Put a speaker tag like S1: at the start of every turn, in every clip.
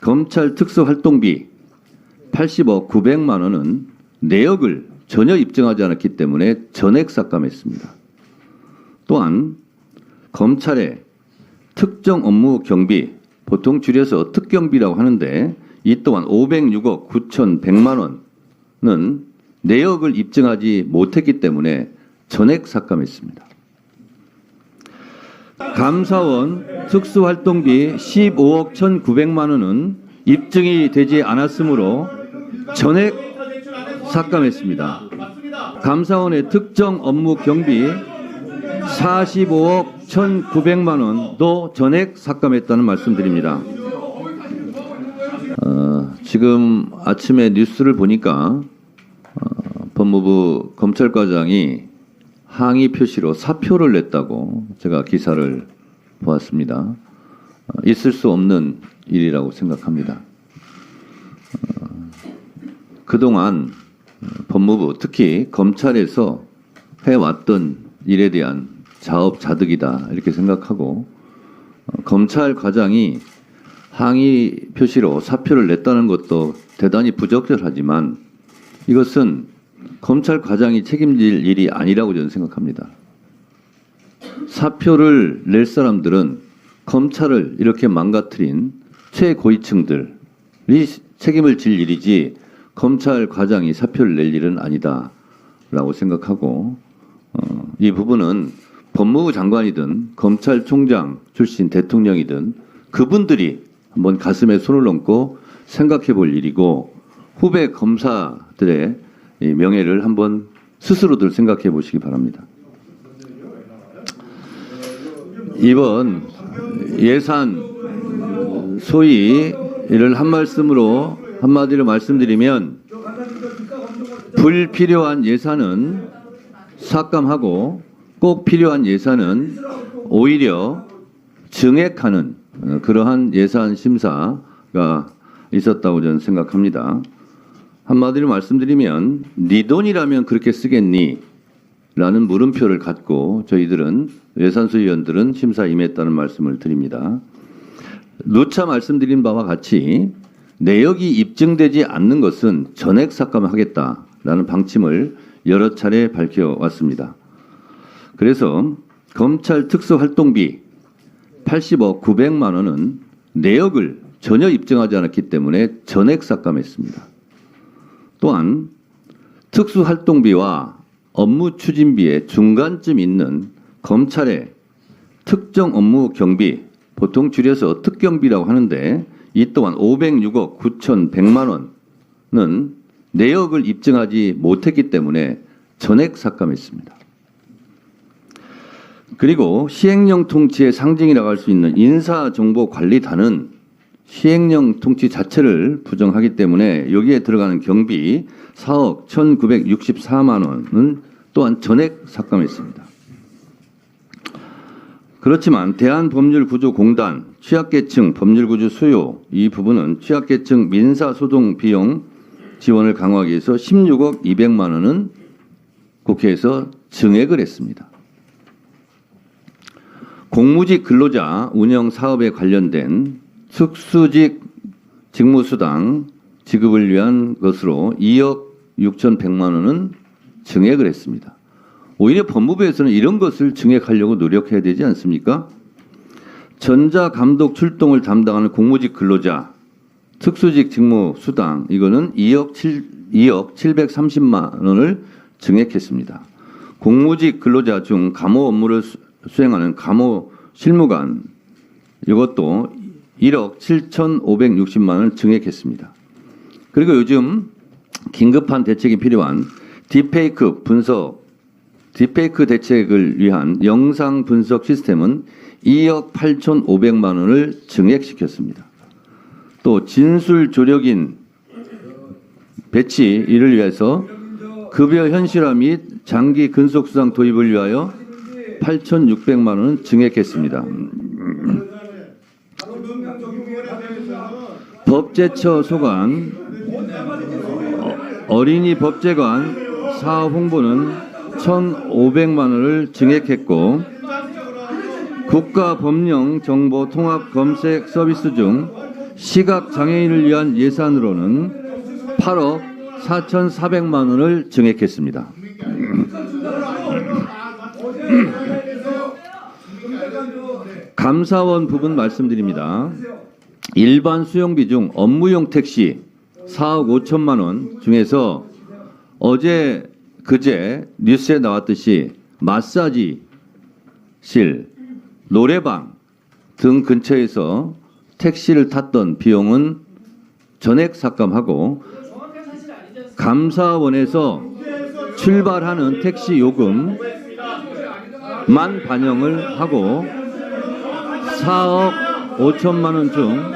S1: 검찰 특수활동비 80억 900만 원은 내역을 전혀 입증하지 않았기 때문에 전액 삭감했습니다. 또한 검찰의 특정 업무 경비, 보통 줄여서 특경비라고 하는데 이 또한 506억 9,100만 원은 내역을 입증하지 못했기 때문에 전액 삭감했습니다. 감사원 특수활동비 15억 1,900만 원은 입증이 되지 않았으므로 전액 삭감했습니다. 감사원의 특정 업무 경비 45억 1,900만 원도 전액 삭감했다는 말씀드립니다. 지금 아침에 뉴스를 보니까 법무부 검찰과장이 항의 표시로 사표를 냈다고 제가 기사를 보았습니다. 있을 수 없는 일이라고 생각합니다. 그동안 법무부, 특히 검찰에서 해왔던 일에 대한 자업자득이다 이렇게 생각하고 검찰과장이 항의 표시로 사표를 냈다는 것도 대단히 부적절하지만 이것은 검찰과장이 책임질 일이 아니라고 저는 생각합니다. 사표를 낼 사람들은 검찰을 이렇게 망가뜨린 최고위층들이 책임을 질 일이지 검찰과장이 사표를 낼 일은 아니다라고 생각하고 이 부분은 법무부 장관이든 검찰총장 출신 대통령이든 그분들이 한번 가슴에 손을 얹고 생각해 볼 일이고 후배 검사들의 명예를 한번 스스로들 생각해 보시기 바랍니다. 이번 예산 소위 이를 한마디로 말씀드리면 불필요한 예산은 삭감하고 꼭 필요한 예산은 오히려 증액하는 그러한 예산 심사가 있었다고 저는 생각합니다. 한마디로 말씀드리면 네 돈이라면 그렇게 쓰겠니? 라는 물음표를 갖고 저희들은 예산수위원들은 심사에 임했다는 말씀을 드립니다. 누차 말씀드린 바와 같이 내역이 입증되지 않는 것은 전액 삭감하겠다라는 방침을 여러 차례 밝혀왔습니다. 그래서 검찰 특수활동비 80억 900만 원은 내역을 전혀 입증하지 않았기 때문에 전액 삭감했습니다. 또한 특수활동비와 업무 추진비의 중간쯤 있는 검찰의 특정 업무 경비, 보통 줄여서 특경비라고 하는데 이 또한 506억 9,100만 원은 내역을 입증하지 못했기 때문에 전액 삭감했습니다. 그리고 시행령 통치의 상징이라고 할 수 있는 인사정보관리단은 시행령 통치 자체를 부정하기 때문에 여기에 들어가는 경비 4억 1,964만 원은 또한 전액 삭감했습니다. 그렇지만 대한법률구조공단 취약계층 법률구조 수요 이 부분은 취약계층 민사소송 비용 지원을 강화하기 위해서 16억 200만 원은 국회에서 증액을 했습니다. 공무직 근로자 운영 사업에 관련된 특수직 직무수당 지급을 위한 것으로 2억 6,100만 원은 증액을 했습니다. 오히려 법무부에서는 이런 것을 증액하려고 노력해야 되지 않습니까? 전자감독 출동을 담당하는 공무직 근로자 특수직 직무수당 이거는 2억 730만 원을 증액했습니다. 공무직 근로자 중 감호 업무를 수행하는 감호 실무관 이것도 1억 7,560만 원을 증액했습니다. 그리고 요즘 긴급한 대책이 필요한 딥페이크 대책을 위한 영상 분석 시스템은 2억 8,500만 원을 증액시켰습니다. 또 진술 조력인 배치 이를 위해서 급여 현실화 및 장기 근속 수당 도입을 위하여 8,600만 원은 증액했습니다. 법제처 소관, 어린이 법제관 사업 홍보는 1,500만 원을 증액했고 국가법령 정보 통합 검색 서비스 중 시각장애인을 위한 예산으로는 8억 4,400만 원을 증액했습니다. 감사원 부분 말씀드립니다. 일반 수용비 중 업무용 택시 4억 5천만 원 중에서 어제 그제 뉴스에 나왔듯이 마사지실, 노래방 등 근처에서 택시를 tas던 비용은 전액 삭감하고 감사원에서 출발하는 택시 요금만 반영을 하고 4억 5천만 원 중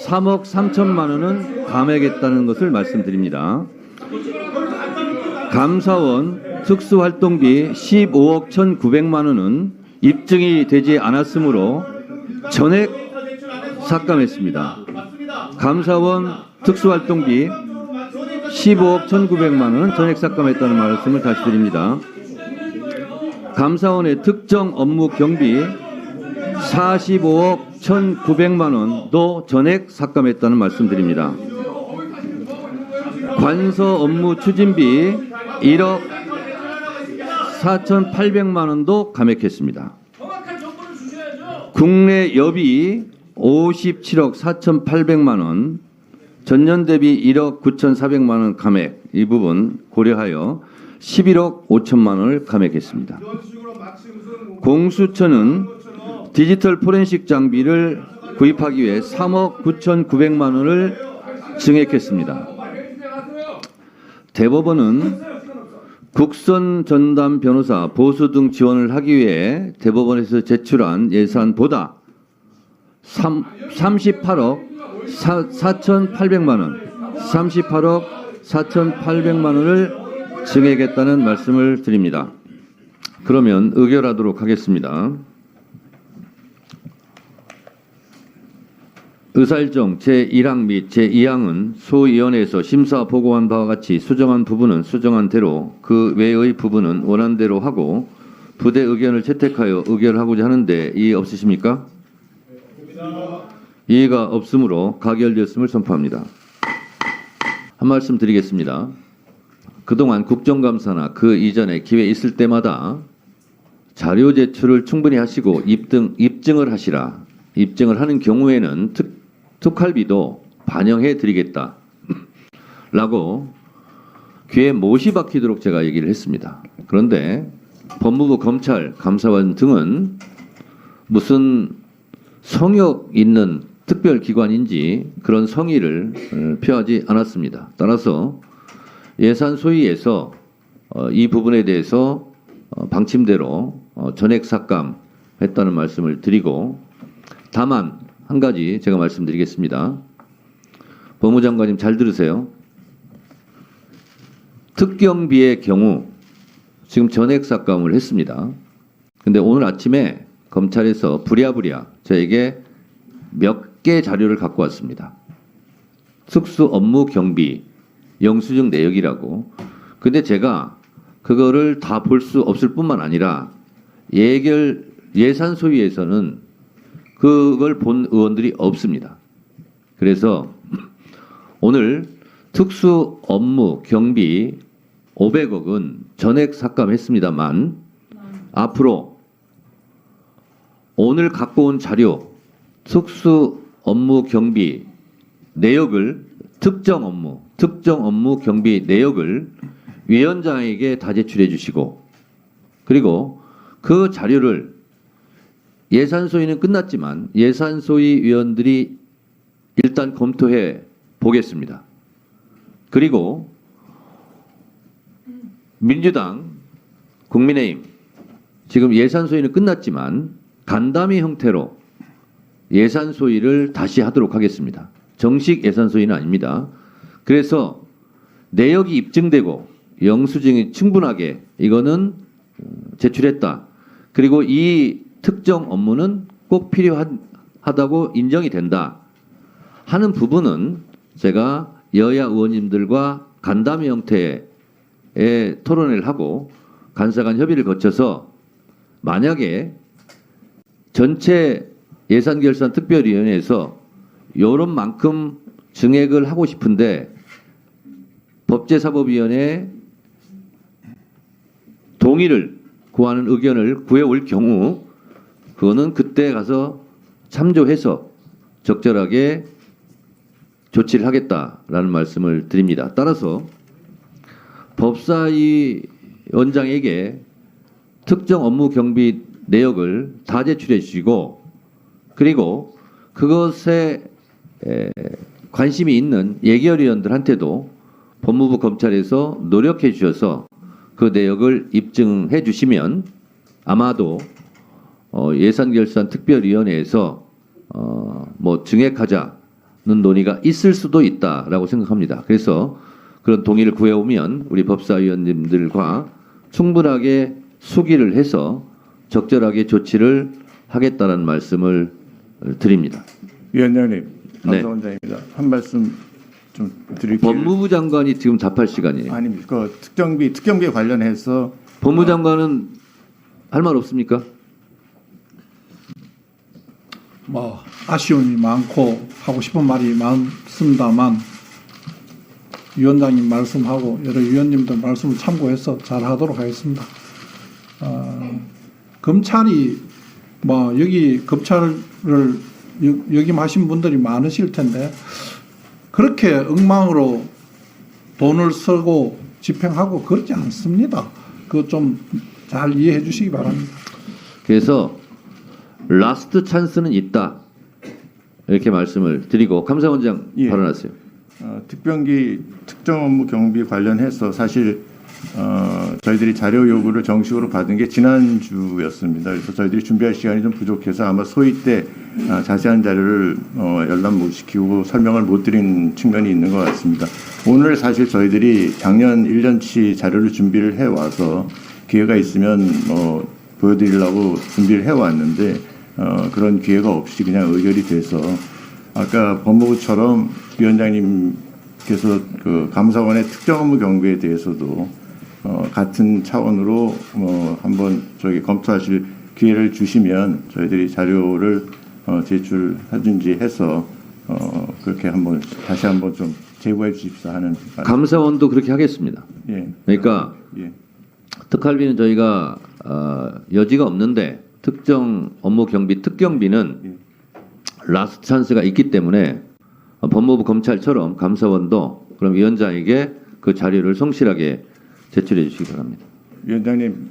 S1: 3억 3천만 원은 감액했다는 것을 말씀드립니다. 감사원 특수활동비 15억 1,900만 원은 입증이 되지 않았으므로 전액 삭감했습니다. 감사원 특수활동비 15억 1,900만 원은 전액 삭감했다는 말씀을 다시 드립니다. 감사원의 특정 업무 경비 45억 1,900만 원도 전액 삭감했다는 말씀드립니다. 관서 업무 추진비 1억 4,800만 원도 감액했습니다. 국내 여비 57억 4,800만 원, 전년 대비 1억 9,400만 원 감액, 이 부분 고려하여 11억 5천만 원을 감액했습니다. 공수처는 디지털 포렌식 장비를 구입하기 위해 3억 9,900만 원을 증액했습니다. 대법원은 국선 전담 변호사 보수 등 지원을 하기 위해 대법원에서 제출한 예산보다 38억 4,800만 원, 38억 4,800만 원을 증액했다는 말씀을 드립니다. 그러면 의결하도록 하겠습니다. 의사일정 제1항 및 제2항은 소위원회에서 심사 보고한 바와 같이 수정한 부분은 수정한 대로, 그 외의 부분은 원안대로 하고 부대 의견을 채택하여 의결하고자 하는데 이의 없으십니까? 이의가 없으므로 가결되었음을 선포합니다. 한 말씀 드리겠습니다. 그동안 국정감사나 그 이전에 기회 있을 때마다 자료 제출을 충분히 하시고 입증을 하시라. 입증을 하는 경우에는 특활비도 반영해 드리겠다 라고 귀에 못이 박히도록 제가 얘기를 했습니다. 그런데 법무부, 검찰, 감사원 등은 무슨 성역 있는 특별기관인지 그런 성의를 표하지 않았습니다. 따라서 예산 소위에서 이 부분에 대해서 방침대로 전액 삭감했다는 말씀을 드리고, 다만 한 가지 제가 말씀드리겠습니다. 법무장관님 잘 들으세요. 특경비의 경우 지금 전액 삭감을 했습니다. 근데 오늘 아침에 검찰에서 부랴부랴 저에게 몇 개 자료를 갖고 왔습니다. 특수 업무 경비 영수증 내역이라고. 근데 제가 그거를 다 볼 수 없을 뿐만 아니라 예산 소위에서는 그걸 본 의원들이 없습니다. 그래서 오늘 특수 업무 경비 500억은 전액 삭감했습니다만, 앞으로 오늘 갖고 온 자료 특수 업무 경비 내역을 특정 업무 경비 내역을 위원장에게 다 제출해 주시고, 그리고 그 자료를 예산소위는 끝났지만 예산소위 위원들이 일단 검토해 보겠습니다. 그리고 민주당, 국민의힘 지금 예산소위는 끝났지만 간담회 형태로 예산소위를 다시 하도록 하겠습니다. 정식 예산소위는 아닙니다. 그래서 내역이 입증되고 영수증이 충분하게 이거는 제출했다. 그리고 이 특정 업무는 꼭 필요하다고 인정이 된다 하는 부분은 제가 여야 의원님들과 간담회 형태의 토론회를 하고 간사간 협의를 거쳐서, 만약에 전체 예산결산 특별위원회에서 요런 만큼 증액을 하고 싶은데 법제사법위원회 동의를 구하는 의견을 구해올 경우 그거는 그때 가서 참조해서 적절하게 조치를 하겠다라는 말씀을 드립니다. 따라서 법사위 원장에게 특정 업무 경비 내역을 다 제출해 주시고 그리고 그것에 관심이 있는 예결위원들한테도 법무부 검찰에서 노력해 주셔서 그 내역을 입증해 주시면 아마도 예산결산특별위원회에서 뭐 증액하자는 논의가 있을 수도 있다라고 생각합니다. 그래서 그런 동의를 구해오면 우리 법사위원님들과 충분하게 수기를 해서 적절하게 조치를 하겠다는 말씀을 드립니다.
S2: 위원장님,
S1: 네.
S2: 감사원장입니다. 한 말씀 좀 드릴게요.
S1: 법무부 장관이 지금 답할 시간이에요.
S2: 아닙니다. 그 특경비 관련해서
S1: 법무부 장관은 할 말 없습니까?
S3: 뭐 아쉬움이 많고 하고 싶은 말이 많습니다만 위원장님 말씀하고 여러 위원님들 말씀을 참고해서 잘 하도록 하겠습니다. 검찰이 뭐 여기 검찰을 역임하신 분들이 많으실 텐데 그렇게 엉망으로 돈을 쓰고 집행하고 그렇지 않습니다. 그거 좀 잘 이해해 주시기 바랍니다.
S1: 그래서 라스트 찬스는 있다 이렇게 말씀을 드리고 감사원장
S2: 예.
S1: 발언하세요.
S2: 특병기 특정 업무 경비 관련해서 사실 저희들이 자료 요구를 정식으로 받은 게 지난주였습니다. 그래서 저희들이 준비할 시간이 좀 부족해서 아마 소위 때 자세한 자료를 열람 못 시키고 설명을 못 드린 측면이 있는 것 같습니다. 오늘 사실 저희들이 작년 1년치 자료를 준비를 해와서 기회가 있으면 보여드리려고 준비를 해왔는데 그런 기회가 없이 그냥 의결이 돼서 아까 법무부처럼 위원장님께서 그 감사원의 특정 업무 경비에 대해서도 같은 차원으로 한번 저기 검토하실 기회를 주시면 저희들이 자료를 제출하든지 해서 그렇게 한번 다시 한번 좀 제보해 주십사 하는
S1: 감사원도 그렇게 하겠습니다.
S2: 예.
S1: 그러니까
S2: 예.
S1: 특할비는 저희가 여지가 없는데 특정 업무 경비 특경비는 라스트 찬스가 있기 때문에 법무부 검찰처럼 감사원도 그럼 위원장에게 그 자료를 성실하게 제출해 주시기 바랍니다.
S2: 위원장님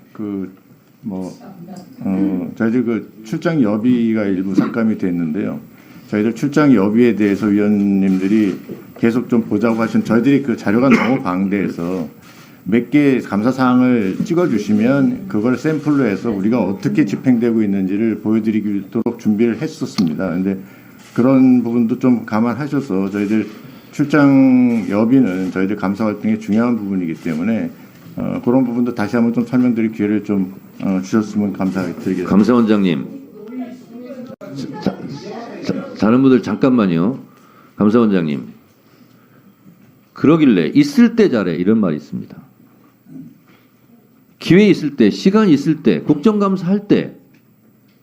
S2: 저희들 그 출장 여비가 일부 삭감이 됐는데요. 저희들 출장 여비에 대해서 위원님들이 계속 좀 보자고 하신 저희들이 그 자료가 너무 방대해서 몇 개 감사 사항을 찍어주시면 그걸 샘플로 해서 우리가 어떻게 집행되고 있는지를 보여드리도록 준비를 했었습니다. 그런데 그런 부분도 좀 감안하셔서 저희들 출장 여비는 저희들 감사 활동의 중요한 부분이기 때문에 그런 부분도 다시 한번 좀 설명드릴 기회를 좀 주셨으면 감사드리겠습니다.
S1: 감사원장님, 다른 분들 잠깐만요. 감사원장님, 그러길래 있을 때 잘해 이런 말이 있습니다. 기회 있을 때, 시간 있을 때, 국정감사 할 때,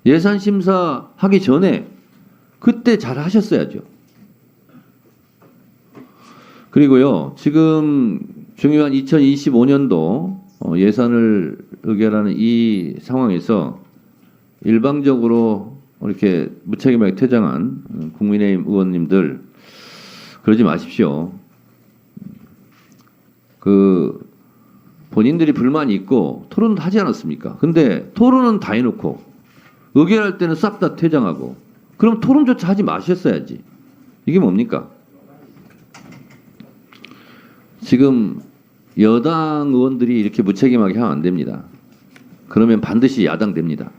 S1: 예산심사 하기 전에 그때 잘 하셨어야죠. 그리고요, 지금 중요한 2025년도 예산을 의결하는 이 상황에서 일방적으로 이렇게 무책임하게 퇴장한 국민의힘 의원님들 그러지 마십시오. 본인들이 불만이 있고 토론도 하지 않았습니까? 근데 토론은 다 해놓고 의결할 때는 싹 다 퇴장하고 그럼 토론조차 하지 마셨어야지. 이게 뭡니까? 지금 여당 의원들이 이렇게 무책임하게 하면 안 됩니다. 그러면 반드시 야당 됩니다.